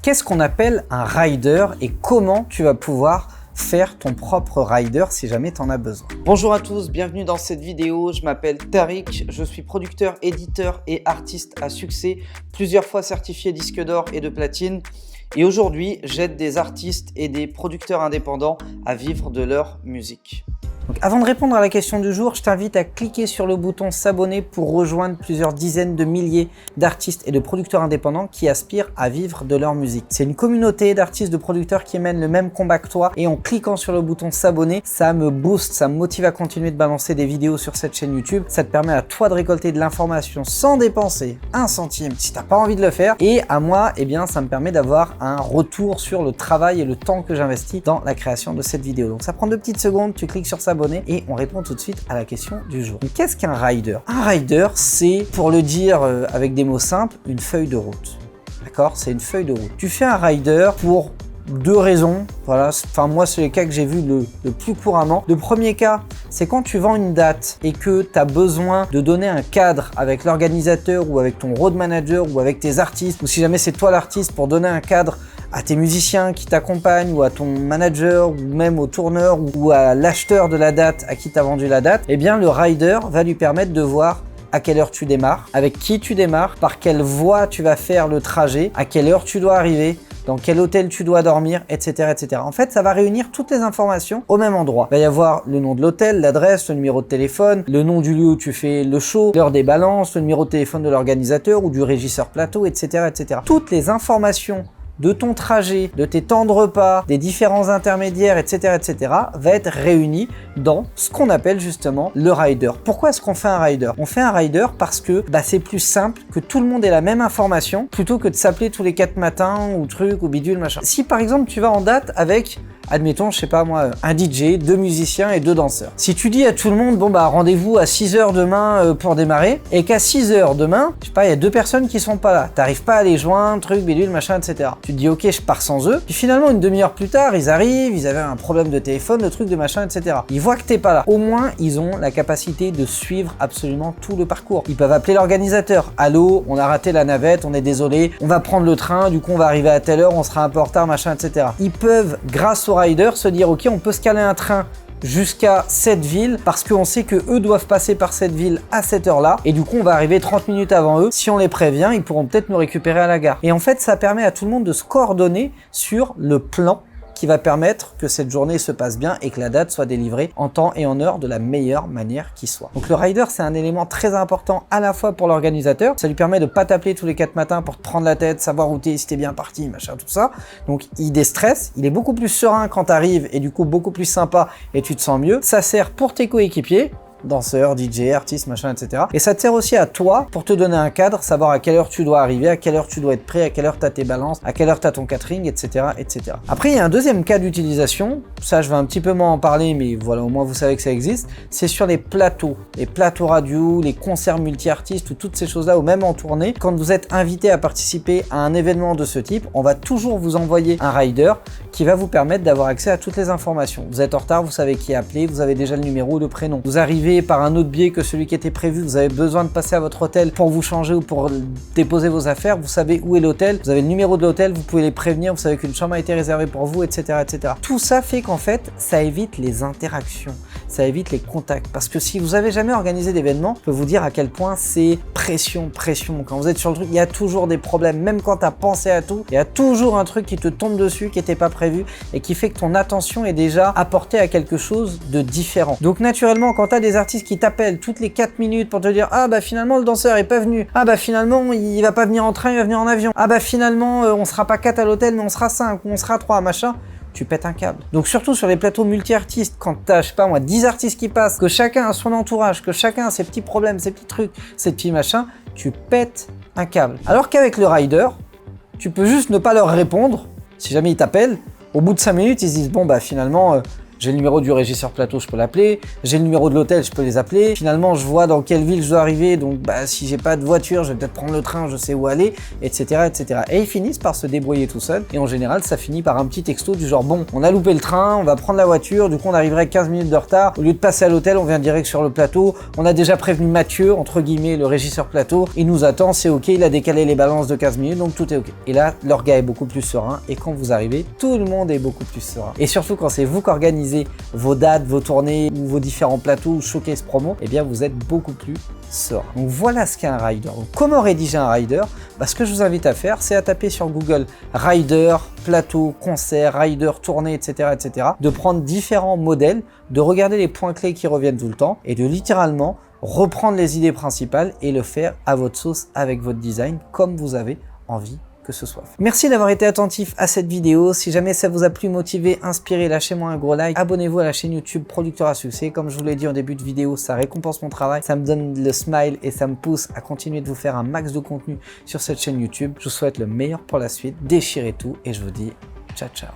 qu'est-ce qu'on appelle un rider et comment tu vas pouvoir faire ton propre rider si jamais tu en as besoin. Bonjour à tous, bienvenue dans cette vidéo. Je m'appelle Tariq, je suis producteur, éditeur et artiste à succès, plusieurs fois certifié disque d'or et de platine. Et aujourd'hui, j'aide des artistes et des producteurs indépendants à vivre de leur musique. Donc, avant de répondre à la question du jour, je t'invite à cliquer sur le bouton s'abonner pour rejoindre plusieurs dizaines de milliers d'artistes et de producteurs indépendants qui aspirent à vivre de leur musique. C'est une communauté d'artistes, de producteurs qui mènent le même combat que toi et en cliquant sur le bouton s'abonner, ça me booste, ça me motive à continuer de balancer des vidéos sur cette chaîne YouTube. Ça te permet à toi de récolter de l'information sans dépenser un centime si tu n'as pas envie de le faire. Et à moi, eh bien, ça me permet d'avoir un retour sur le travail et le temps que j'investis dans la création de cette vidéo. Donc ça prend 2 petites secondes, tu cliques sur s'abonner et on répond tout de suite à la question du jour. Qu'est-ce qu'un rider? Un rider, c'est, pour le dire avec des mots simples, une feuille de route. D'accord? C'est une feuille de route. Tu fais un rider pour 2 raisons. Voilà, enfin moi c'est les cas que j'ai vu le plus couramment. Le premier cas, c'est quand tu vends une date et que tu as besoin de donner un cadre avec l'organisateur ou avec ton road manager ou avec tes artistes, ou si jamais c'est toi l'artiste, pour donner un cadre à tes musiciens qui t'accompagnent ou à ton manager ou même au tourneur ou à l'acheteur de la date à qui tu as vendu la date, eh bien le rider va lui permettre de voir à quelle heure tu démarres, avec qui tu démarres, par quelle voie tu vas faire le trajet, à quelle heure tu dois arriver, dans quel hôtel tu dois dormir, etc., etc. En fait, ça va réunir toutes les informations au même endroit. Il va y avoir le nom de l'hôtel, l'adresse, le numéro de téléphone, le nom du lieu où tu fais le show, l'heure des balances, le numéro de téléphone de l'organisateur ou du régisseur plateau, etc., etc. Toutes les informations de ton trajet, de tes temps de repas, des différents intermédiaires, etc., etc., va être réunie dans ce qu'on appelle justement le rider. Pourquoi est-ce qu'on fait un rider? On fait un rider parce que c'est plus simple que tout le monde ait la même information plutôt que de s'appeler tous les 4 matins ou truc ou bidule machin. Si par exemple tu vas en date avec, admettons, je sais pas moi, un DJ, 2 musiciens et 2 danseurs. Si tu dis à tout le monde, bon rendez-vous à 6h demain pour démarrer, et qu'à 6h demain, je sais pas, il y a 2 personnes qui sont pas là, t'arrives pas à les joindre, truc, bidule, machin, etc. Tu te dis ok, je pars sans eux, puis finalement une demi-heure plus tard, ils arrivent, ils avaient un problème de téléphone, de truc, de machin, etc. Ils voient que t'es pas là. Au moins, ils ont la capacité de suivre absolument tout le parcours. Ils peuvent appeler l'organisateur. Allô, on a raté la navette, on est désolé, on va prendre le train, du coup on va arriver à telle heure, on sera un peu en retard, machin, etc. Ils peuvent, grâce au rider, se dire ok, on peut se caler un train jusqu'à cette ville parce qu'on sait que eux doivent passer par cette ville à cette heure-là et du coup on va arriver 30 minutes avant eux. Si on les prévient, ils pourront peut-être nous récupérer à la gare. Et en fait, ça permet à tout le monde de se coordonner sur le plan qui va permettre que cette journée se passe bien et que la date soit délivrée en temps et en heure de la meilleure manière qui soit. Donc le rider, c'est un élément très important à la fois pour l'organisateur, ça lui permet de pas t'appeler tous les 4 matins pour te prendre la tête, savoir où t'es, si t'es bien parti, machin, tout ça. Donc il déstresse, il est beaucoup plus serein quand t'arrives et du coup beaucoup plus sympa et tu te sens mieux. Ça sert pour tes coéquipiers, danseurs, DJ, artistes, machin, etc. Et ça te sert aussi à toi pour te donner un cadre, savoir à quelle heure tu dois arriver, à quelle heure tu dois être prêt, à quelle heure tu as tes balances, à quelle heure tu as ton catering, etc., etc. Après, il y a un deuxième cas d'utilisation, ça je vais un petit peu m'en parler, mais voilà, au moins vous savez que ça existe, c'est sur les plateaux radio, les concerts multi-artistes ou toutes ces choses-là, ou même en tournée. Quand vous êtes invité à participer à un événement de ce type, on va toujours vous envoyer un rider qui va vous permettre d'avoir accès à toutes les informations. Vous êtes en retard, vous savez qui appeler, vous avez déjà le numéro ou le prénom. Vous arrivez par un autre biais que celui qui était prévu, vous avez besoin de passer à votre hôtel pour vous changer ou pour déposer vos affaires, vous savez où est l'hôtel, vous avez le numéro de l'hôtel, vous pouvez les prévenir, vous savez qu'une chambre a été réservée pour vous, etc., etc. Tout ça fait qu'en fait, ça évite les interactions, ça évite les contacts. Parce que si vous avez jamais organisé d'événement, je peux vous dire à quel point c'est pression. Quand vous êtes sur le truc, il y a toujours des problèmes. Même quand tu as pensé à tout, il y a toujours un truc qui te tombe dessus, qui n'était pas prévu et qui fait que ton attention est déjà apportée à quelque chose de différent. Donc naturellement, quand tu as des artistes qui t'appellent toutes les 4 minutes pour te dire ah finalement le danseur est pas venu, ah finalement il va pas venir en train, il va venir en avion, ah finalement on sera pas 4 à l'hôtel mais on sera 5 ou on sera 3, machin, tu pètes un câble. Donc surtout sur les plateaux multi-artistes, quand t'as, je sais pas moi, 10 artistes qui passent, que chacun a son entourage, que chacun a ses petits problèmes, ses petits trucs, ses petits machins, tu pètes un câble. Alors qu'avec le rider, tu peux juste ne pas leur répondre, si jamais ils t'appellent, au bout de 5 minutes ils se disent bon finalement J'ai le numéro du régisseur plateau, je peux l'appeler. J'ai le numéro de l'hôtel, je peux les appeler. Finalement, je vois dans quelle ville je dois arriver. Donc, si j'ai pas de voiture, je vais peut-être prendre le train, je sais où aller, etc., etc. Et ils finissent par se débrouiller tout seuls. Et en général, ça finit par un petit texto du genre, bon, on a loupé le train, on va prendre la voiture. Du coup, on arriverait 15 minutes de retard. Au lieu de passer à l'hôtel, on vient direct sur le plateau. On a déjà prévenu Mathieu, entre guillemets, le régisseur plateau. Il nous attend, c'est ok. Il a décalé les balances de 15 minutes, donc tout est ok. Et là, leur gars est beaucoup plus serein. Et quand vous arrivez, tout le monde est beaucoup plus serein. Et surtout, quand c'est vous qui organisez vos dates, vos tournées ou vos différents plateaux ou showcase promo, eh bien vous êtes beaucoup plus serein. Donc voilà ce qu'est un rider. Donc, comment rédiger un rider? Ce que je vous invite à faire, c'est à taper sur Google rider, plateau, concert, rider, tournée, etc., etc. De prendre différents modèles, de regarder les points clés qui reviennent tout le temps et de littéralement reprendre les idées principales et le faire à votre sauce avec votre design comme vous avez envie que ce soit. Merci d'avoir été attentif à cette vidéo. Si jamais ça vous a plu, motivé, inspiré, lâchez-moi un gros like. Abonnez-vous à la chaîne YouTube Producteur à Succès. Comme je vous l'ai dit en début de vidéo, ça récompense mon travail, ça me donne le smile et ça me pousse à continuer de vous faire un max de contenu sur cette chaîne YouTube. Je vous souhaite le meilleur pour la suite. Déchirez tout et je vous dis ciao ciao.